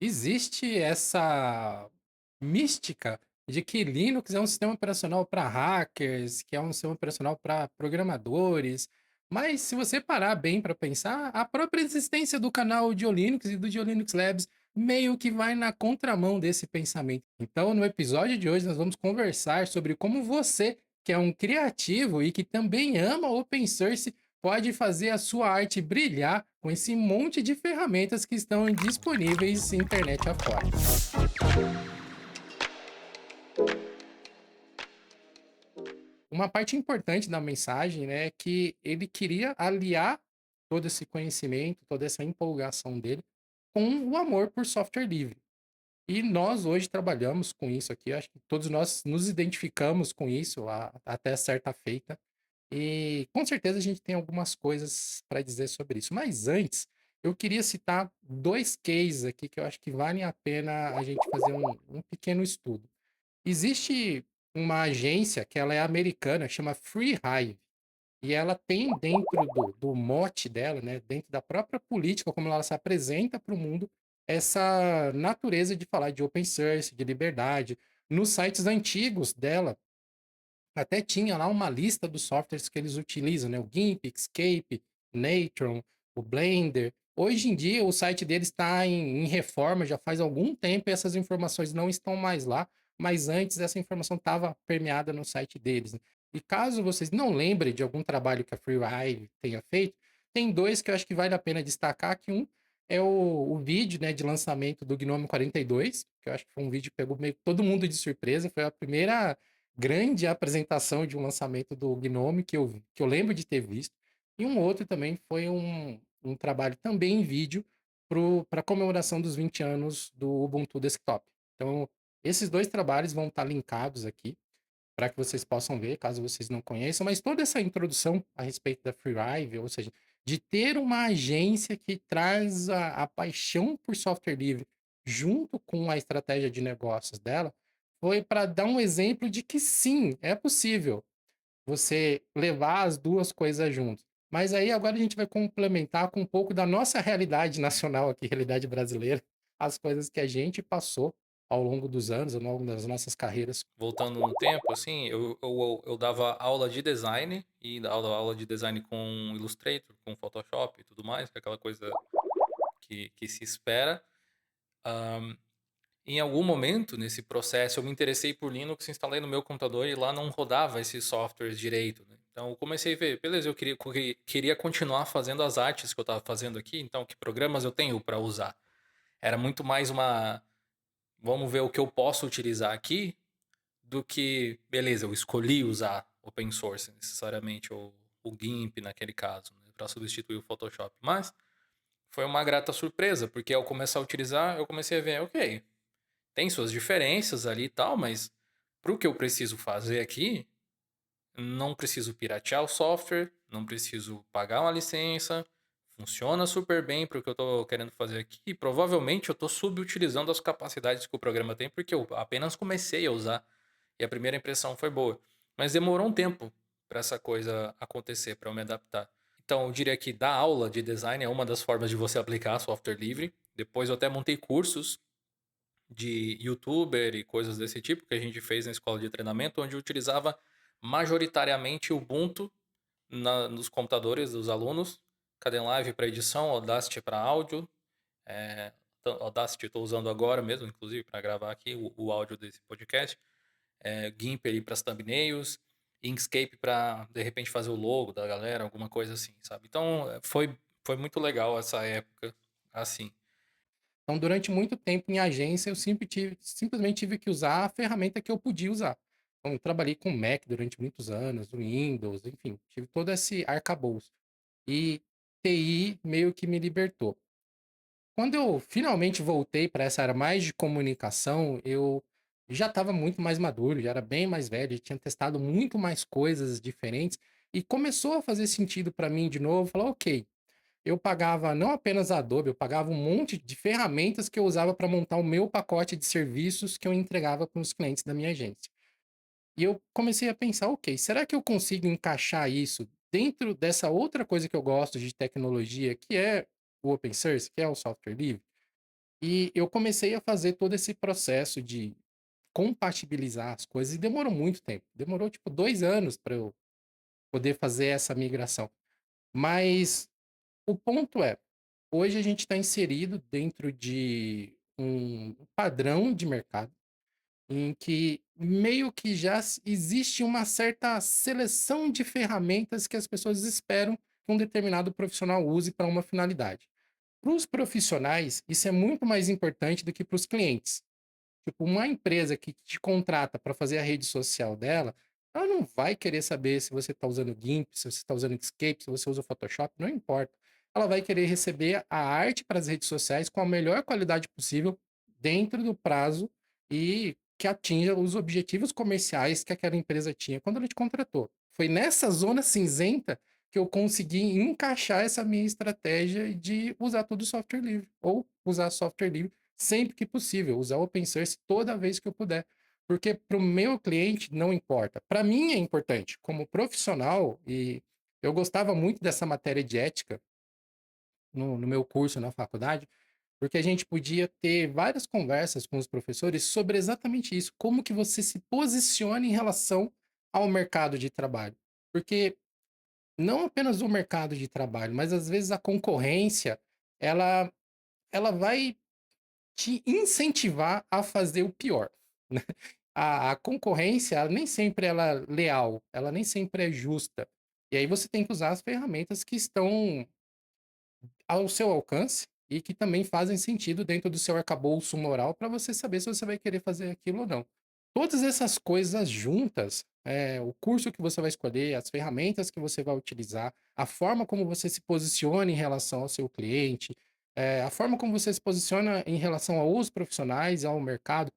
Existe essa mística de que Linux é um sistema operacional para hackers, que é um sistema operacional para programadores, mas se você parar bem para pensar, a própria existência do canal Linux e do Linux Labs meio que vai na contramão desse pensamento. Então, no episódio de hoje, nós vamos conversar sobre como você, que é um criativo e que também ama open source, pode fazer a sua arte brilhar com esse monte de ferramentas que estão disponíveis internet afora. Uma parte importante da mensagem, né, é que ele queria aliar todo esse conhecimento, toda essa empolgação dele com o amor por software livre. E nós hoje trabalhamos com isso aqui, acho que todos nós nos identificamos com isso até certa feita. E com certeza a gente tem algumas coisas para dizer sobre isso. Mas antes, eu queria citar 2 cases aqui que eu acho que valem a pena a gente fazer um pequeno estudo. Existe uma agência que ela é americana, chama FreeHive, e ela tem dentro do mote dela, né, dentro da própria política, como ela se apresenta para o mundo, essa natureza de falar de open source, de liberdade. Nos sites antigos dela, até tinha lá uma lista dos softwares que eles utilizam, né? O GIMP, Escape, Natron, o Blender. Hoje em dia, o site deles está em reforma já faz algum tempo e essas informações não estão mais lá, mas antes essa informação estava permeada no site deles, né? E caso vocês não lembrem de algum trabalho que a FreeRide tenha feito, tem dois que eu acho que vale a pena destacar, que um é o vídeo, né, de lançamento do Gnome 42, que eu acho que foi um vídeo que pegou meio todo mundo de surpresa, foi a primeira grande apresentação de um lançamento do Gnome que eu lembro de ter visto. E um outro também foi um trabalho também em vídeo para a comemoração dos 20 anos do Ubuntu Desktop. Então, esses dois trabalhos vão estar linkados aqui para que vocês possam ver, caso vocês não conheçam, mas toda essa introdução a respeito da FreeRive, ou seja, de ter uma agência que traz a paixão por software livre junto com a estratégia de negócios dela, foi para dar um exemplo de que sim, é possível você levar as duas coisas juntos. Mas aí agora a gente vai complementar com um pouco da nossa realidade nacional aqui, realidade brasileira, as coisas que a gente passou ao longo dos anos, ao longo das nossas carreiras. Voltando no tempo, assim, eu dava aula de design e dava aula de design com Illustrator, com Photoshop e tudo mais, que é aquela coisa que se espera. Ahm, Em algum momento nesse processo eu me interessei por Linux, instalei no meu computador e lá não rodava esses softwares direito, né? Então eu comecei a ver, beleza, queria continuar fazendo as artes que eu estava fazendo aqui, então que programas eu tenho para usar? Era muito mais uma, vamos ver o que eu posso utilizar aqui, do que, beleza, eu escolhi usar open source necessariamente, ou o GIMP naquele caso, né, para substituir o Photoshop. Mas foi uma grata surpresa, porque ao começar a utilizar, eu comecei a ver, ok, tem suas diferenças ali e tal, mas para o que eu preciso fazer aqui, não preciso piratear o software, não preciso pagar uma licença, funciona super bem para o que eu estou querendo fazer aqui. E provavelmente eu estou subutilizando as capacidades que o programa tem, porque eu apenas comecei a usar e a primeira impressão foi boa. Mas demorou um tempo para essa coisa acontecer, para eu me adaptar. Então, eu diria que dar aula de design é uma das formas de você aplicar software livre. Depois eu até montei cursos de youtuber e coisas desse tipo que a gente fez na escola de treinamento, onde eu utilizava majoritariamente o Ubuntu nos computadores dos alunos, Kdenlive para edição, Audacity para áudio. Audacity estou usando agora mesmo, inclusive, para gravar aqui o áudio desse podcast. GIMP para as thumbnails, Inkscape para, de repente, fazer o logo da galera, alguma coisa assim, sabe? Então, foi muito legal essa época, assim. Então, durante muito tempo em agência, eu simplesmente tive que usar a ferramenta que eu podia usar. Então, eu trabalhei com Mac durante muitos anos, Windows, enfim, tive todo esse arcabouço. E TI meio que me libertou. Quando eu finalmente voltei para essa área mais de comunicação, eu já estava muito mais maduro, já era bem mais velho, já tinha testado muito mais coisas diferentes e começou a fazer sentido para mim de novo, falar, ok, eu pagava não apenas a Adobe, eu pagava um monte de ferramentas que eu usava para montar o meu pacote de serviços que eu entregava para os clientes da minha agência. E eu comecei a pensar, ok, será que eu consigo encaixar isso dentro dessa outra coisa que eu gosto de tecnologia, que é o open source, que é o software livre? E eu comecei a fazer todo esse processo de compatibilizar as coisas e demorou muito tempo. Demorou, tipo, 2 anos para eu poder fazer essa migração. Mas o ponto é, hoje a gente está inserido dentro de um padrão de mercado em que meio que já existe uma certa seleção de ferramentas que as pessoas esperam que um determinado profissional use para uma finalidade. Para os profissionais, isso é muito mais importante do que para os clientes. Tipo, uma empresa que te contrata para fazer a rede social dela, ela não vai querer saber se você está usando GIMP, se você está usando Inkscape, se você usa o Photoshop, não importa. Ela vai querer receber a arte para as redes sociais com a melhor qualidade possível, dentro do prazo e que atinja os objetivos comerciais que aquela empresa tinha quando ela te contratou. Foi nessa zona cinzenta que eu consegui encaixar essa minha estratégia de usar tudo software livre, ou usar software livre sempre que possível, usar open source toda vez que eu puder. Porque para o meu cliente não importa. Para mim é importante, como profissional, e eu gostava muito dessa matéria de ética no meu curso na faculdade, porque a gente podia ter várias conversas com os professores sobre exatamente isso, como que você se posiciona em relação ao mercado de trabalho. Porque não apenas o mercado de trabalho, mas às vezes a concorrência, ela, ela vai te incentivar a fazer o pior, né. A concorrência, ela nem sempre ela é leal, ela nem sempre é justa. E aí você tem que usar as ferramentas que estão ao seu alcance e que também fazem sentido dentro do seu arcabouço moral para você saber se você vai querer fazer aquilo ou não. Todas essas coisas juntas, o curso que você vai escolher, as ferramentas que você vai utilizar, a forma como você se posiciona em relação ao seu cliente, a forma como você se posiciona em relação aos profissionais, ao mercado,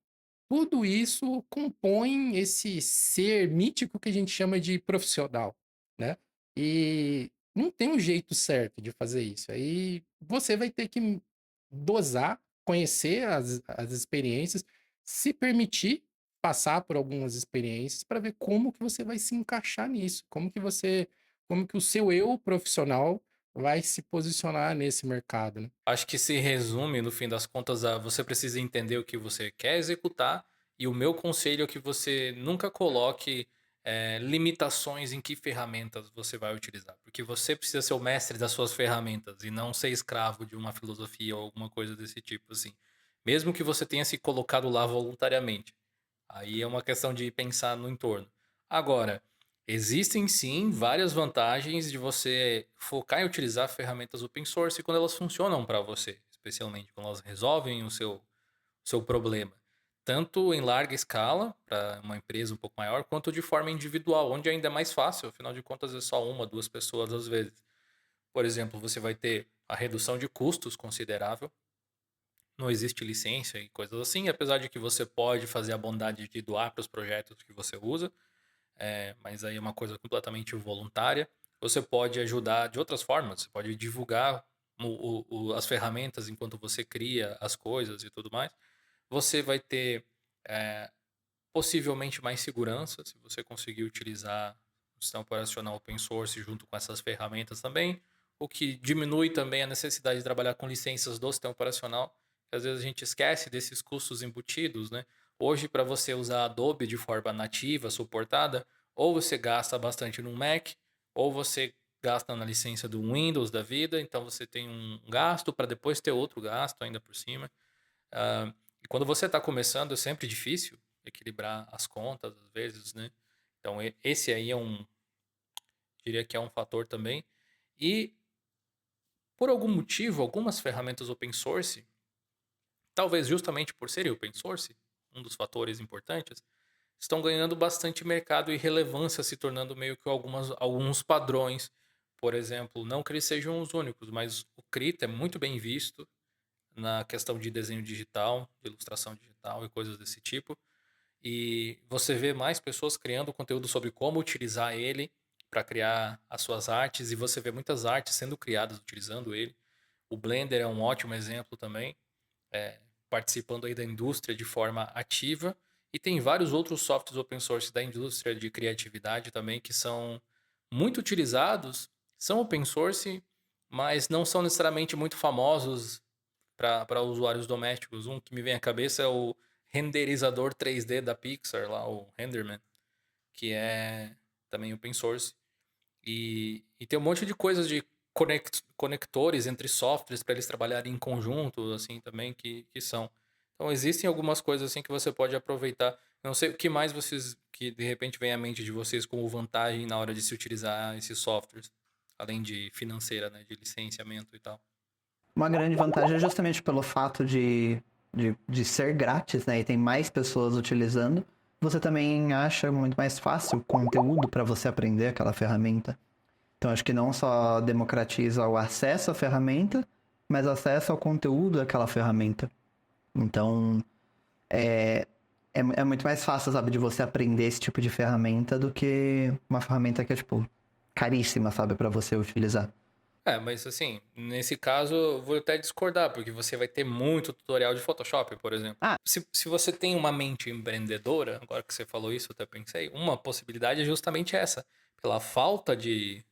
tudo isso compõe esse ser mítico que a gente chama de profissional, né. E não tem um jeito certo de fazer isso, aí você vai ter que dosar, conhecer as experiências, se permitir passar por algumas experiências para ver como que você vai se encaixar nisso, como que o seu eu profissional vai se posicionar nesse mercado, né. Acho que se resume, no fim das contas, a você precisa entender o que você quer executar, e o meu conselho é que você nunca coloque limitações em que ferramentas você vai utilizar, porque você precisa ser o mestre das suas ferramentas e não ser escravo de uma filosofia ou alguma coisa desse tipo, assim. Mesmo que você tenha se colocado lá voluntariamente. Aí é uma questão de pensar no entorno. Agora, existem sim várias vantagens de você focar em utilizar ferramentas open source quando elas funcionam para você, especialmente quando elas resolvem o seu problema. Tanto em larga escala, para uma empresa um pouco maior, quanto de forma individual, onde ainda é mais fácil, afinal de contas é só uma, duas pessoas às vezes. Por exemplo, você vai ter a redução de custos considerável, não existe licença e coisas assim, apesar de que você pode fazer a bondade de doar para os projetos que você usa, mas aí é uma coisa completamente voluntária. Você pode ajudar de outras formas, você pode divulgar as ferramentas enquanto você cria as coisas e tudo mais. Você vai ter eh, possivelmente mais segurança se você conseguir utilizar o sistema operacional open source junto com essas ferramentas também, o que diminui também a necessidade de trabalhar com licenças do sistema operacional, que às vezes a gente esquece desses custos embutidos, né? Hoje, para você usar Adobe de forma nativa, suportada, ou você gasta bastante no Mac, ou você gasta na licença do Windows da vida, então você tem um gasto para depois ter outro gasto ainda por cima. E quando você está começando é sempre difícil equilibrar as contas às vezes, né. Então esse aí é diria que é um fator também. E por algum motivo, algumas ferramentas open source, talvez justamente por serem open source, um dos fatores importantes, estão ganhando bastante mercado e relevância, se tornando meio que alguns padrões. Por exemplo, não que eles sejam os únicos, mas o Krita é muito bem visto na questão de desenho digital, de ilustração digital e coisas desse tipo. E você vê mais pessoas criando conteúdo sobre como utilizar ele para criar as suas artes, e você vê muitas artes sendo criadas utilizando ele. O Blender é um ótimo exemplo também, participando aí da indústria de forma ativa. E tem vários outros softwares open source da indústria de criatividade também que são muito utilizados, são open source, mas não são necessariamente muito famosos para usuários domésticos. Um que me vem à cabeça é o renderizador 3D da Pixar, lá, o Renderman, que é também open source. E tem um monte de coisas de conectores entre softwares para eles trabalharem em conjunto, assim, também, que são. Então, existem algumas coisas assim que você pode aproveitar. Eu não sei o que mais vocês, que de repente vem à mente de vocês como vantagem na hora de se utilizar esses softwares, além de financeira, né, de licenciamento e tal. Uma grande vantagem é justamente pelo fato de ser grátis, né? E tem mais pessoas utilizando. Você também acha muito mais fácil conteúdo para você aprender aquela ferramenta. Então acho que não só democratiza o acesso à ferramenta, mas acesso ao conteúdo daquela ferramenta. Então é muito mais fácil, sabe, de você aprender esse tipo de ferramenta do que uma ferramenta que é, tipo, caríssima, sabe, para você utilizar. É, mas assim, nesse caso eu vou até discordar, porque você vai ter muito tutorial de Photoshop, por exemplo. Ah, Se você tem uma mente empreendedora, agora que você falou isso, eu até pensei, uma possibilidade é justamente essa. Pela falta de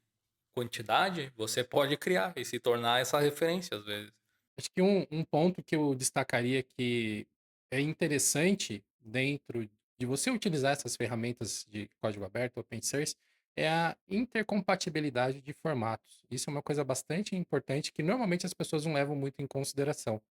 quantidade, você pode criar e se tornar essa referência às vezes. Acho que um ponto que eu destacaria que é interessante dentro de você utilizar essas ferramentas de código aberto, open source, é a intercompatibilidade de formatos. Isso é uma coisa bastante importante que normalmente as pessoas não levam muito em consideração.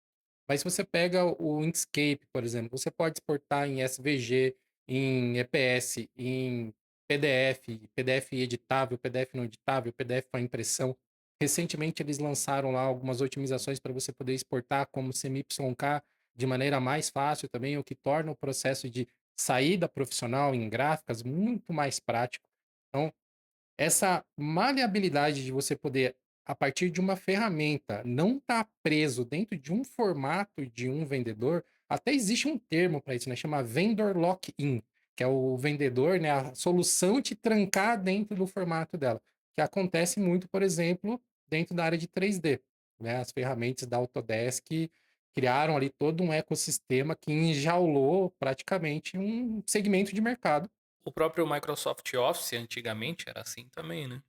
Mas se você pega o Inkscape, por exemplo, você pode exportar em SVG, em EPS, em PDF, PDF editável, PDF não editável, PDF para impressão. Recentemente eles lançaram lá algumas otimizações para você poder exportar como CMYK de maneira mais fácil também, o que torna o processo de saída profissional em gráficas muito mais prático. Então, essa maleabilidade de você poder, a partir de uma ferramenta, não estar preso dentro de um formato de um vendedor, até existe um termo para isso, né? Chama vendor lock-in, que é o vendedor, né? A solução te trancar dentro do formato dela, que acontece muito, por exemplo, dentro da área de 3D, né? As ferramentas da Autodesk criaram ali todo um ecossistema que enjaulou praticamente um segmento de mercado. O próprio Microsoft Office antigamente era assim também, né?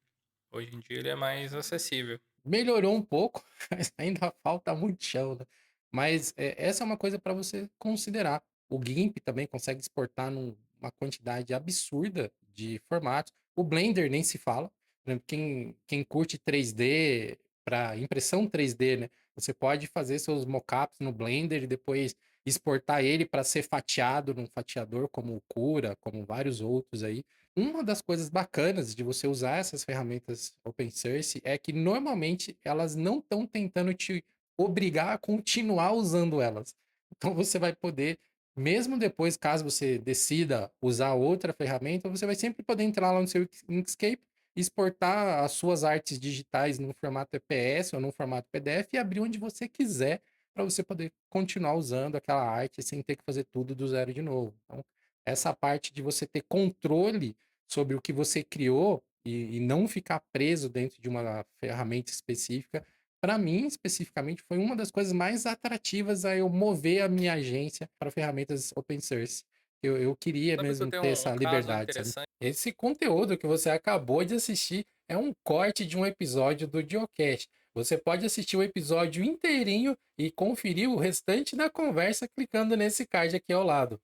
Hoje em dia ele é mais acessível. Melhorou um pouco, mas ainda falta muito chão, né. Mas, essa é uma coisa para você considerar. O GIMP também consegue exportar numa quantidade absurda de formatos. O Blender nem se fala. Por exemplo, quem curte 3D, para impressão 3D, né, você pode fazer seus mockups no Blender e depois exportar ele para ser fatiado num fatiador como o Cura, como vários outros aí. Uma das coisas bacanas de você usar essas ferramentas open source é que normalmente elas não estão tentando te obrigar a continuar usando elas. Então você vai poder, mesmo depois, caso você decida usar outra ferramenta, você vai sempre poder entrar lá no seu Inkscape, exportar as suas artes digitais num formato EPS ou num formato PDF e abrir onde você quiser para você poder continuar usando aquela arte sem ter que fazer tudo do zero de novo. Então, essa parte de você ter controle sobre o que você criou e não ficar preso dentro de uma ferramenta específica, para mim, especificamente, foi uma das coisas mais atrativas a eu mover a minha agência para ferramentas open source. Eu queria Sabe que eu mesmo tenho ter um essa caso liberdade, sabe? interessante? Esse conteúdo que você acabou de assistir é um corte de um episódio do Geocast. Você pode assistir o episódio inteirinho e conferir o restante da conversa clicando nesse card aqui ao lado.